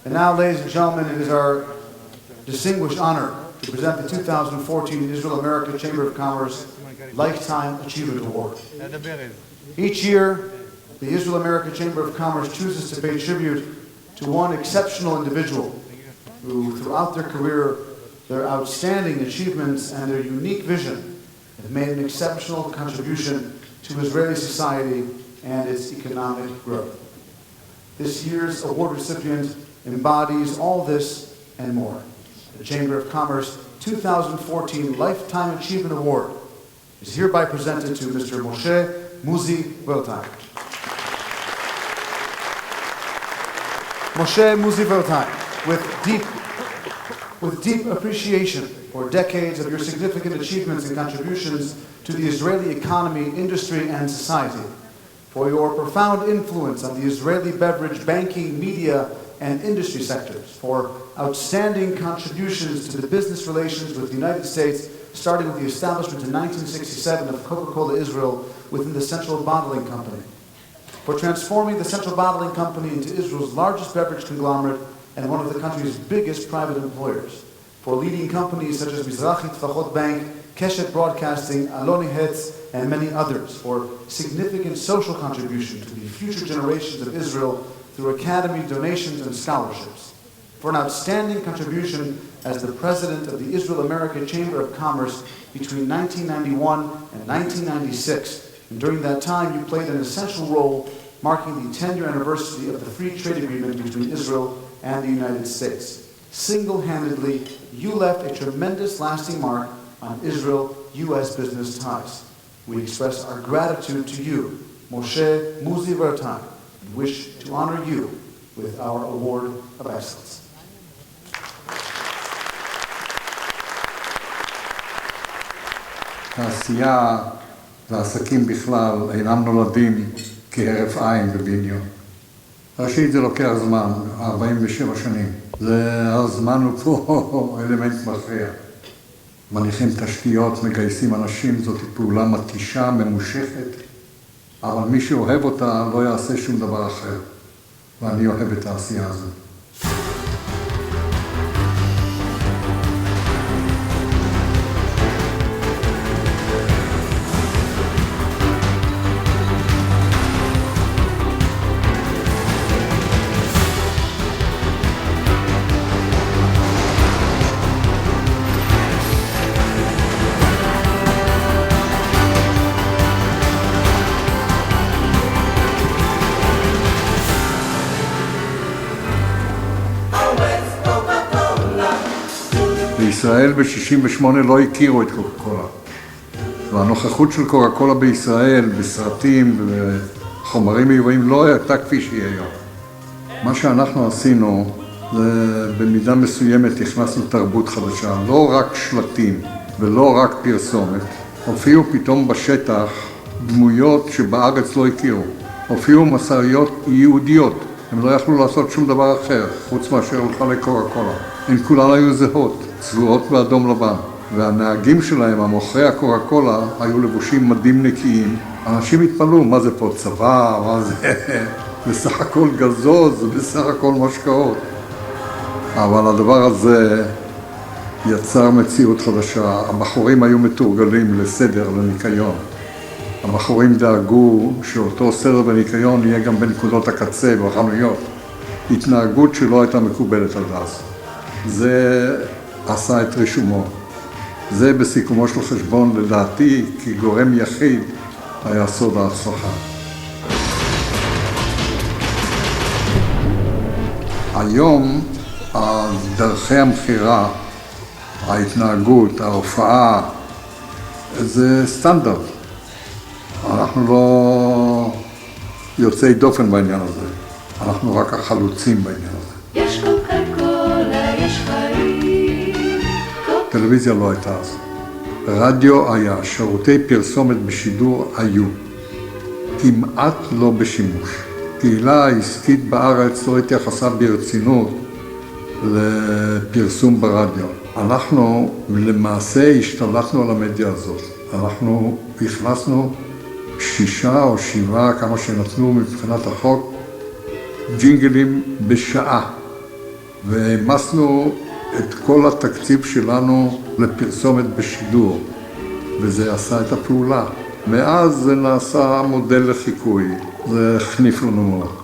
And now, ladies and gentlemen, it is our distinguished honor to present the 2014 Israel-America Chamber of Commerce Lifetime Achievement Award. Each year, the Israel-America Chamber of Commerce chooses to pay tribute to one exceptional individual who, throughout their career, their outstanding achievements and their unique vision have made an exceptional contribution to Israeli society and its economic growth. This year's award recipient embodies all this and more. The Chamber of Commerce 2014 Lifetime Achievement Award is hereby presented to Mr. Moshe Mozi. Moshe Mozi, with deep appreciation for decades of your significant achievements and contributions to the Israeli economy, industry, and society, for your profound influence on the Israeli beverage, banking, media, and industry sectors, for outstanding contributions to the business relations with the United States, starting with the establishment in 1967 of Coca-Cola Israel within the Central Bottling Company, for transforming the Central Bottling Company into Israel's largest beverage conglomerate and one of the country's biggest private employers, for leading companies such as Mizrahi Tfachot Bank, Keshet Broadcasting, Aloni Hetz, and many others, for significant social contribution to the future generations of Israel through academy donations and scholarships, for an outstanding contribution as the president of the Israel-America Chamber of Commerce between 1991 and 1996. And during that time, you played an essential role marking the 10-year anniversary of the free trade agreement between Israel and the United States. Single-handedly, you left a tremendous lasting mark on Israel-U.S. business ties. We express our gratitude to you, Moshe Mozi, and wish to honor you with our Award of Excellence. תעשייה ועסקים בכלל אינם נולדים כהרף עין בבניון. ראשית זה לוקח זמן, 47 שנים. הזמן הוא פה אלמנט מכריע. מניחים תשתיות, מגייסים אנשים, זאת פעולה מתישה, ממושכת, אבל מי שאוהב אותה לא יעשה שום דבר אחר. ואני אוהב את העשייה הזאת. בישראל ב-68 לא הכירו את קוקה קולה. והנוכחות של קוקה קולה בישראל, בסרטים ובחומרים מיובאים, לא הייתה כפי שהיא היום. מה שאנחנו עשינו, זה במידה מסוימת הכנסנו תרבות חדשה. לא רק שלטים ולא רק פרסומת. הופיעו פתאום בשטח דמויות שבארץ לא הכירו. הופיעו מסעיות יהודיות. הם לא יכלו לעשות שום דבר אחר, חוץ מאשר הולכה לקוקה קולה. הן כולן היו זהות. צבועות באדום לבן, והנהגים שלהם, המוכרי הקוקה קולה, היו לבושים מדים נקיים. אנשים התפלאו, מה זה פה צבא, מה זה בסך הכל גזוז, בסך הכל משקאות. אבל הדבר הזה יצר מציאות חדשה. הבחורים היו מתורגלים לסדר, לניקיון. הבחורים דאגו שאותו סדר וניקיון יהיה גם בנקודות הקצה בחנויות. התנהגות שלא הייתה מקובלת עד אז. זה עשה את רישומו. זה בסיכומו של חשבון, לדעתי, כגורם יחיד, היה סוד ההצלחה. היום, דרכי המחירה, ההתנהגות, ההופעה, זה סטנדרט. אנחנו לא יוצאי דופן בעניין הזה. אנחנו רק החלוצים בעניין הזה. יש קוקה קולה, יש חיים. טלוויזיה לא הייתה אז. רדיו היה, שירותי פרסומת בשידור היו. כמעט לא בשימוש. קהילה העסקית בארץ לא התייחסה ברצינות לפרסום ברדיו. אנחנו למעשה השתלטנו על המדיה הזאת. אנחנו הכנסנו 6 או 7, כמה שנתנו מבחינת החוק, ג'ינגלים בשעה, והעמסנו את כל התקציב שלנו לפרסומת בשידור, וזה עשה את הפעולה. מאז זה נעשה מודל לחיקוי, זה הכניף לנו מאוד.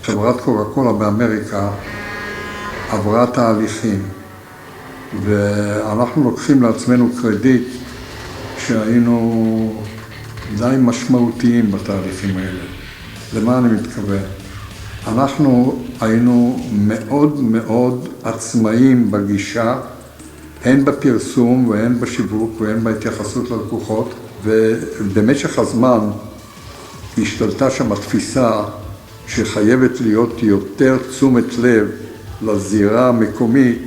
חברת קוקה קולה באמריקה עברה תהליכים, ואנחנו לוקחים לעצמנו קרדיט שהיינו די משמעותיים בתהליכים האלה. למה אני מתכוון? אנחנו היינו מאוד מאוד עצמאיים בגישה, הן בפרסום והן בשיווק והן בהתייחסות ללקוחות, ובמשך הזמן השתלטה שם התפיסה שחייבת להיות יותר תשומת לב לזירה המקומית,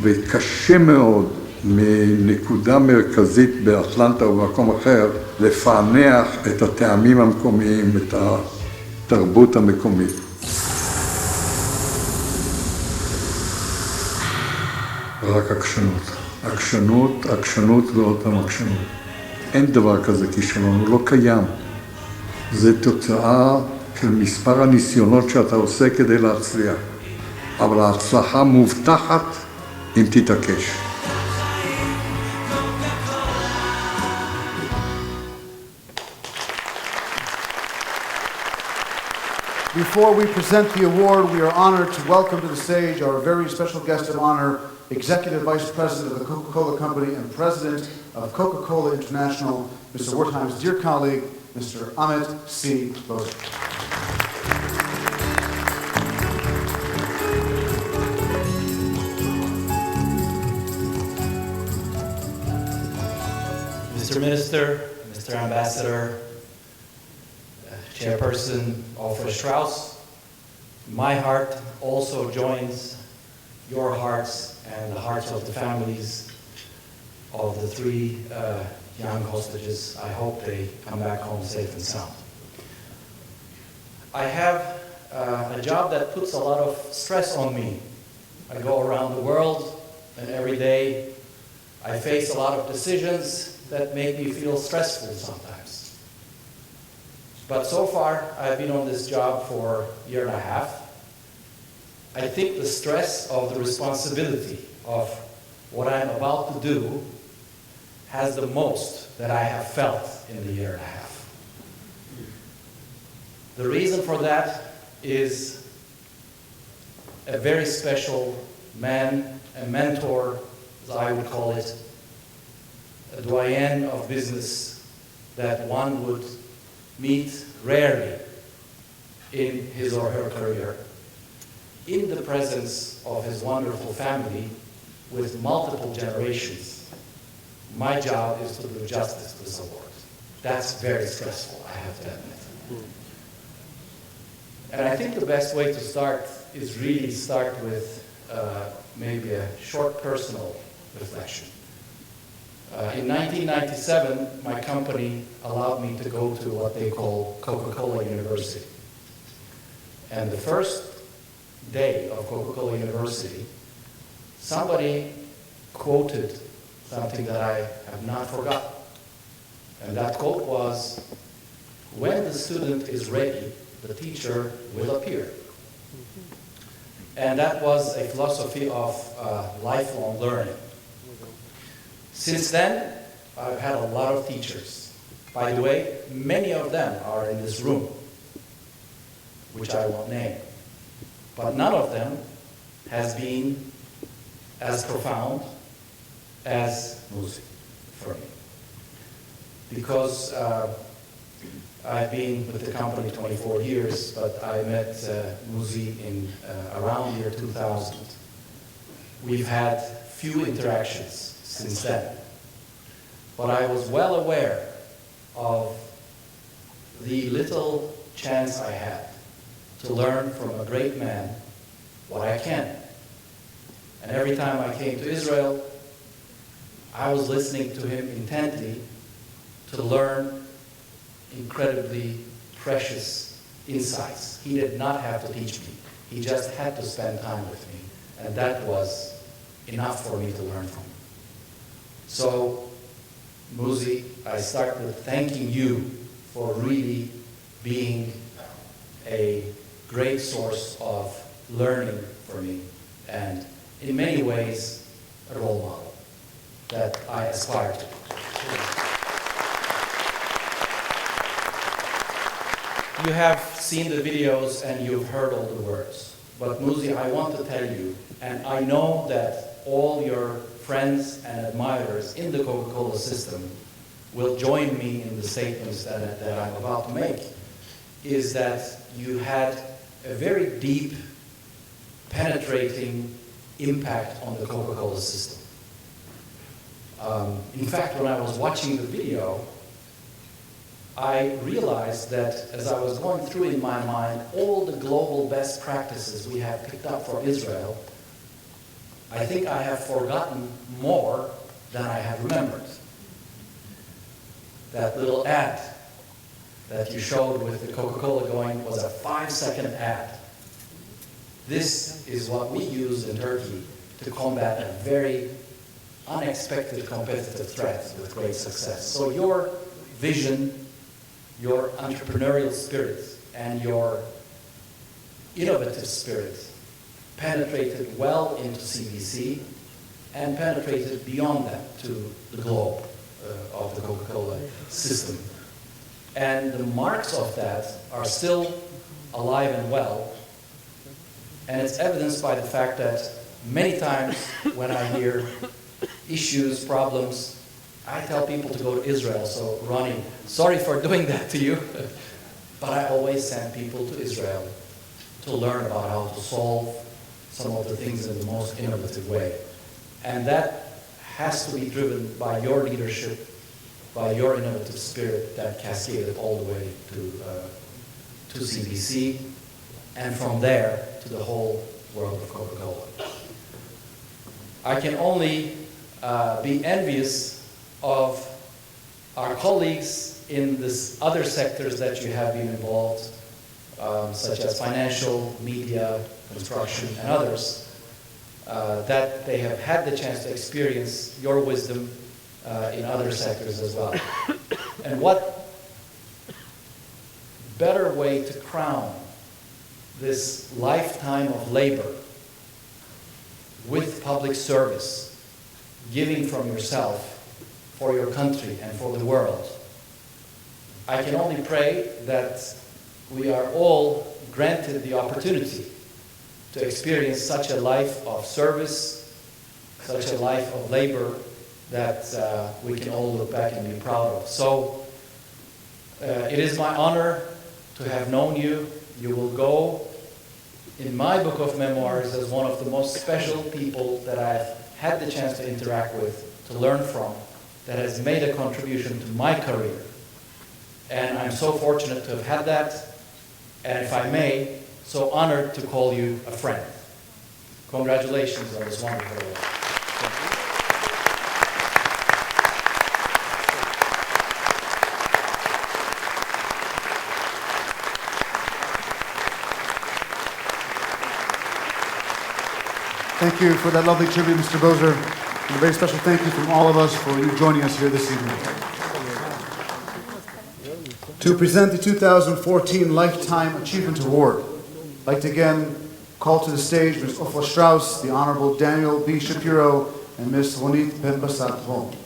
וקשה מאוד מנקודה מרכזית באטלנטה או במקום אחר לפענח את הטעמים המקומיים, את התרבות המקומית. רק עקשנות, עקשנות ועוד פעם עקשנות. אין דבר כזה כישלון, הוא לא קיים. זה תוצאה של מספר הניסיונות שאתה עושה כדי להצליח. אבל ההצלחה מובטחת אם תתעקש. Before we present the award, we are honored to welcome to the stage our very special guest of honor, Executive Vice President of the Coca-Cola Company and President of Coca-Cola International, Mr. Wertheim's dear colleague, Mr. Amit C. Mozi. Mr. Minister, Mr. Ambassador, Chairperson Alfred Strauss, my heart also joins your hearts and the hearts of the families of the three young hostages. I hope they come back home safe and sound. I have a job that puts a lot of stress on me. I go around the world, and every day I face a lot of decisions that make me feel stressful sometimes. But so far, I've been on this job for a year and a half. I think the stress of the responsibility of what I'm about to do has the most that I have felt in the year and a half. The reason for that is a very special man, a mentor, as I would call it, a doyen of business that one would meet rarely in his or her career, in the presence of his wonderful family with multiple generations. My job is to do justice to this award. That's very stressful, I have to admit. And I think the best way to start is really start with maybe a short personal reflection. In 1997, my company allowed me to go to what they call Coca-Cola University. And the first day of Coca-Cola University, somebody quoted something that I have not forgotten. And that quote was, "When the student is ready, the teacher will appear." And that was a philosophy of lifelong learning. Since then, I've had a lot of teachers. By the way, many of them are in this room, which I won't name. But none of them has been as profound as Mozi for me. Because I've been with the company 24 years, but I met Mozi in around year 2000. We've had few interactions since then. But I was well aware of the little chance I had to learn from a great man what I can. And every time I came to Israel, I was listening to him intently to learn incredibly precious insights. He did not have to teach me. He just had to spend time with me. And that was enough for me to learn from him. So, Mozi, I start with thanking you for really being a great source of learning for me, and in many ways, a role model that I aspire to. You have seen the videos and you've heard all the words. But Mozi, I want to tell you, and I know that all your friends and admirers in the Coca-Cola system will join me in the statements that I'm about to make, is that you had a very deep, penetrating impact on the Coca-Cola system. In fact, when I was watching the video, I realized that as I was going through in my mind all the global best practices we have picked up for Israel, I think I have forgotten more than I have remembered. That little ad that you showed with the Coca-Cola going was a 5-second ad. This is what we use in Turkey to combat a very unexpected competitive threat with great success. So your vision, your entrepreneurial spirit, and your innovative spirit penetrated well into CBC and penetrated beyond that to the globe of the Coca-Cola system. And the marks of that are still alive and well, and it's evidenced by the fact that many times when I hear issues, problems, I tell people to go to Israel. So Ronnie, sorry for doing that to you, but I always send people to Israel to learn about how to solve some of the things in the most innovative way. And that has to be driven by your leadership, by your innovative spirit that cascaded all the way to CBC, and from there to the whole world of Coca-Cola. I can only be envious of our colleagues in this other sectors that you have been involved, such as financial, media, construction, and others, that they have had the chance to experience your wisdom in other sectors as well. And what better way to crown this lifetime of labor with public service, giving from yourself for your country and for the world. I can only pray that we are all granted the opportunity to experience such a life of service, such a life of labor that we can all look back and be proud of. So it is my honor to have known you. You will go in my book of memoirs as one of the most special people that I've had the chance to interact with, to learn from, that has made a contribution to my career. And I'm so fortunate to have had that, and if I may, so honored to call you a friend. Congratulations on this wonderful work. Thank you for that lovely tribute, Mr. Bozer. And a very special thank you from all of us for you joining us here this evening. To present the 2014 Lifetime Achievement Award, I'd like to again call to the stage Ms. Ofra Strauss, the Honorable Daniel B. Shapiro, and Ms. Ronit Ben-Basat-Ron.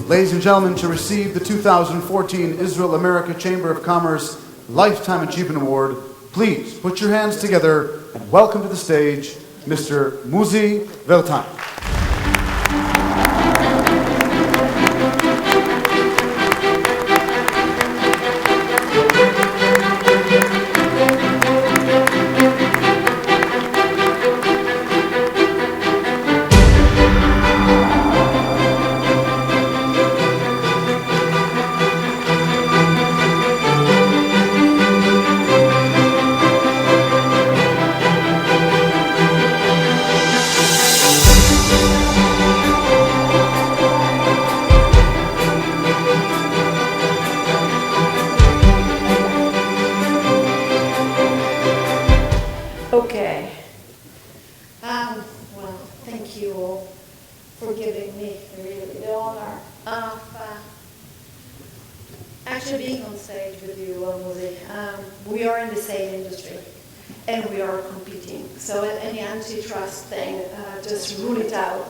Ladies and gentlemen, to receive the 2014 Israel-America Chamber of Commerce Lifetime Achievement Award, please put your hands together and welcome to the stage Mr. Mozi Veltan. with you, Mozi. We are in the same industry, and we are competing. So at any antitrust thing, just rule it out.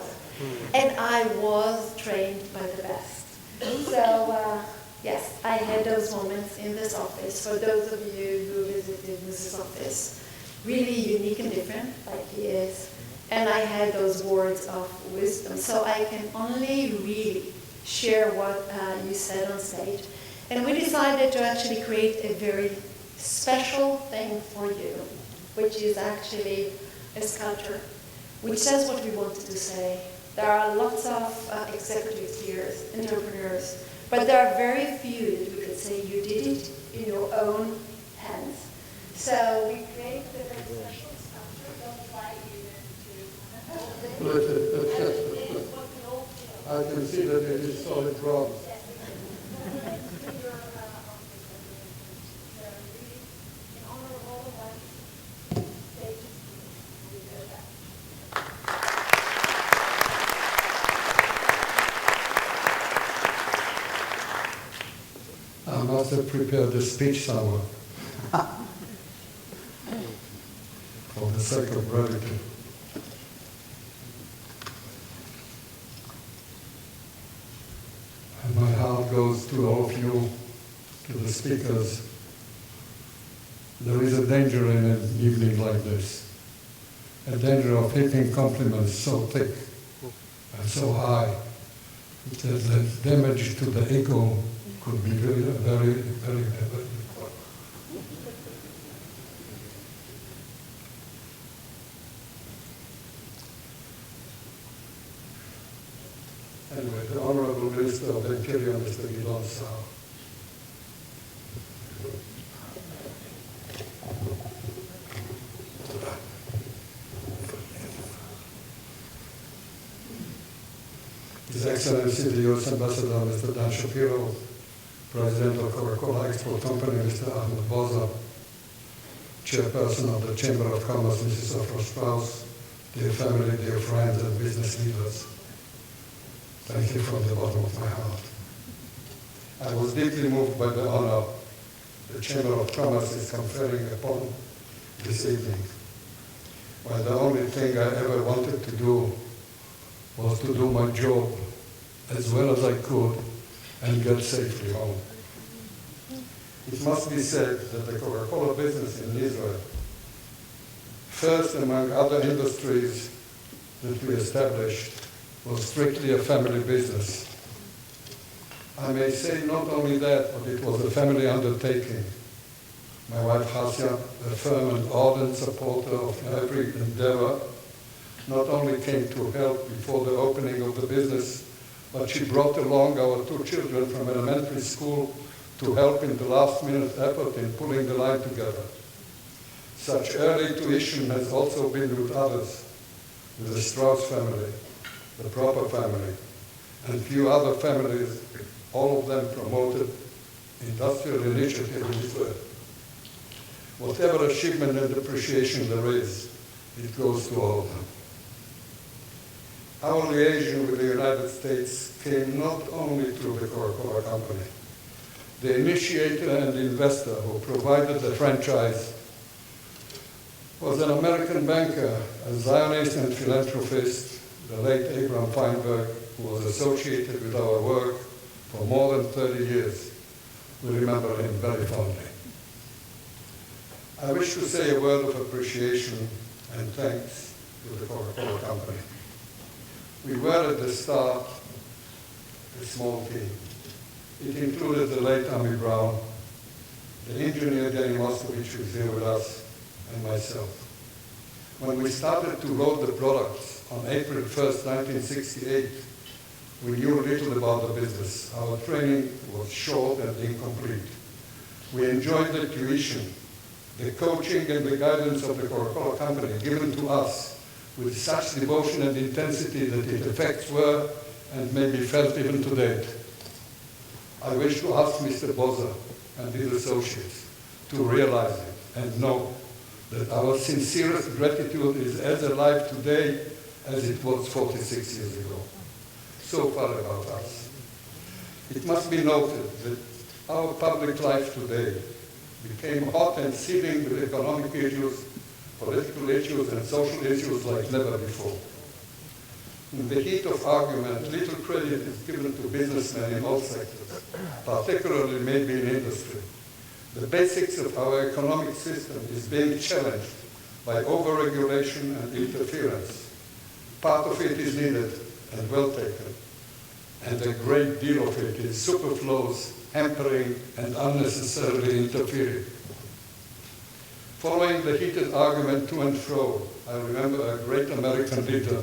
And I was trained by the best. So yes, I had those moments in this office. For those of you who visited Mrs. office, really unique and different, like he is. And I had those words of wisdom. So I can only really share what you said on stage. And we decided to actually create a very special thing for you, which is actually a sculpture, which says what we wanted to say. There are lots of executives here, entrepreneurs, but there are very few that we could say you did it in your own hands. So we created a very special sculpture. Don't try even to I can see that it is solid rock. I must have prepared a speech somewhere for the sake of brevity. And my heart goes to all of you, to the speakers. There is a danger in an evening like this, a danger of hitting compliments so thick and so high that the damage to the ego could be really very, very, very important. Anyway, the Honorable Minister of the Interior, Mr. Gelem Mozi. His Excellency, the U.S. Ambassador, Mr. Dan Shapiro, President of Coca-Cola Export Company, Mr. Ahmed Boza, Chairperson of the Chamber of Commerce, Mrs. Afra Strauss, dear family, dear friends, and business leaders. Thank you from the bottom of my heart. I was deeply moved by the honor the Chamber of Commerce is conferring upon this evening. While the only thing I ever wanted to do was to do my job as well as I could and get safely home. It must be said that the Coca-Cola business in Israel, first among other industries that we established, was strictly a family business. I may say not only that, but it was a family undertaking. My wife Hasia, a firm and ardent supporter of every endeavor, not only came to help before the opening of the business, but she brought along our two children from elementary school to help in the last-minute effort in pulling the line together. Such early tuition has also been with others, with the Strauss family, the Proper family, and few other families, all of them promoted industrial initiative in Israel. Whatever achievement and appreciation there is, it goes to all of them. Our liaison with the United States came not only through the Coca-Cola Company. The initiator and investor who provided the franchise was an American banker, a Zionist and philanthropist, the late Abraham Feinberg, who was associated with our work for more than 30 years. We remember him very fondly. I wish to say a word of appreciation and thanks to the Coca-Cola Company. We were at the start a small team. It included the late Ami Brown, the engineer Gelem Mozi, who is here with us, and myself. When we started to load the products on April 1st, 1968, we knew little about the business. Our training was short and incomplete. We enjoyed the tuition, the coaching and the guidance of the Coca-Cola Company given to us with such devotion and intensity that its effects were and may be felt even to date. I wish to ask Mr. Boza and his associates to realize it and know that our sincerest gratitude is as alive today as it was 46 years ago. So far about us. It must be noted that Our public life today became hot and seething with economic issues, political issues, and social issues like never before. In the heat of argument, little credit is given to businessmen in all sectors, particularly maybe in industry. The basics of our economic system is being challenged by overregulation and interference. Part of it is needed and well taken, and a great deal of it is superfluous, hampering, and unnecessarily interfering. Following the heated argument to and fro, I remember a great American leader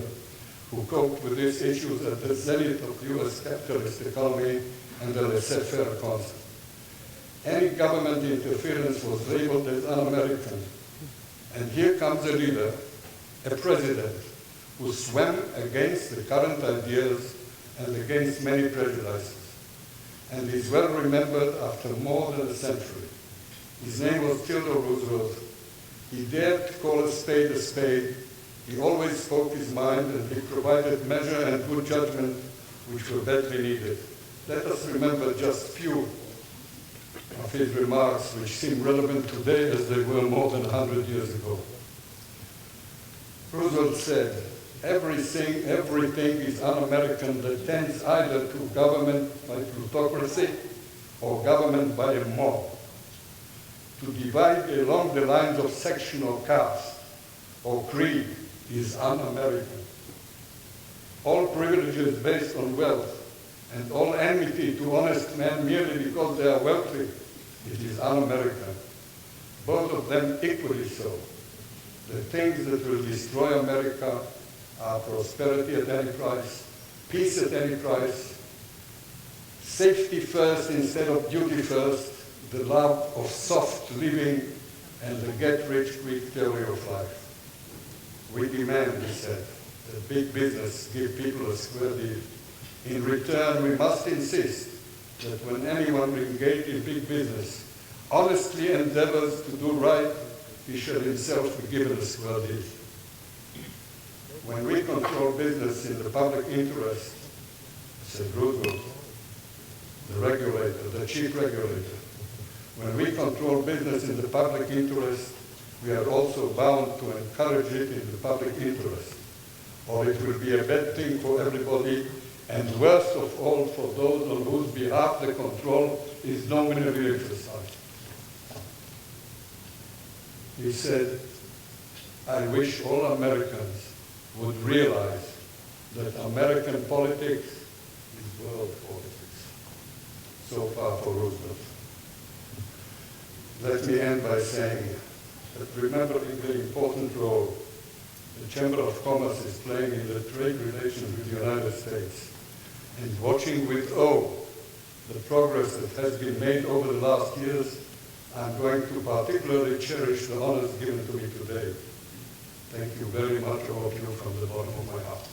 who coped with these issues at the zenith of the US capitalist economy and the laissez-faire concept. Any government interference was labeled as un-American. And here comes a leader, a president, who swam against the current ideas and against many prejudices, and is well remembered after more than a century. His name was Theodore Roosevelt. He dared to call a spade a spade. He always spoke his mind, and he provided measure and good judgment which were badly needed. Let us remember just few of his remarks which seem relevant today as they were more than 100 years ago. Roosevelt said, everything is un-American that tends either to government by plutocracy or government by a mob. To divide along the lines of section or caste or creed is un-American. All privileges based on wealth and all enmity to honest men merely because they are wealthy, it is un-American. Both of them equally so. The things that will destroy America are prosperity at any price, peace at any price, safety first instead of duty first, the love of soft living, and the get-rich-quick theory of life. We demand, he said, that big business give people a square deal. In return, we must insist that when anyone engaged in big business honestly endeavors to do right, he shall himself be given a square deal. When we control business in the public interest, said Roosevelt, the regulator, the chief regulator, when we control business in the public interest, we are also bound to encourage it in the public interest, or it will be a bad thing for everybody, and worst of all for those on whose behalf the control is nominally exercised. He said, I wish all Americans would realize that American politics is world politics. So far for Roosevelt. Let me end by saying that remembering the important role the Chamber of Commerce is playing in the trade relations with the United States, and watching with awe the progress that has been made over the last years, I'm going to particularly cherish the honors given to me today. Thank you very much, all of you, from the bottom of my heart.